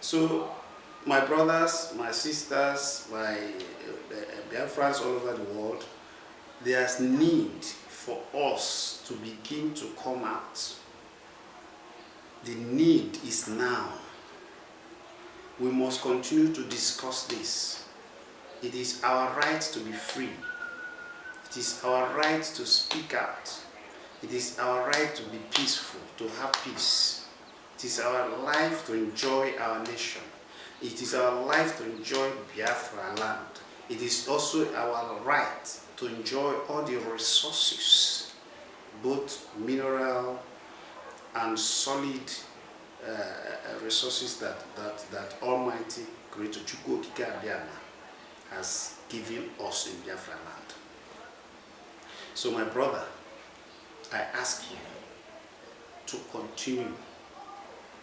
So, my brothers, my sisters, my Biafrans all over the world, there's need for us to begin to come out. The need is now. We must continue to discuss this. It is our right to be free. It is our right to speak out. It is our right to be peaceful, to have peace. It is our life to enjoy our nation. It is our life to enjoy Biafra land. It is also our right to enjoy all the resources, both mineral and solid resources that Almighty Creator Chukwu Okike Abiama has given us in Biafra land. So my brother, I ask you to continue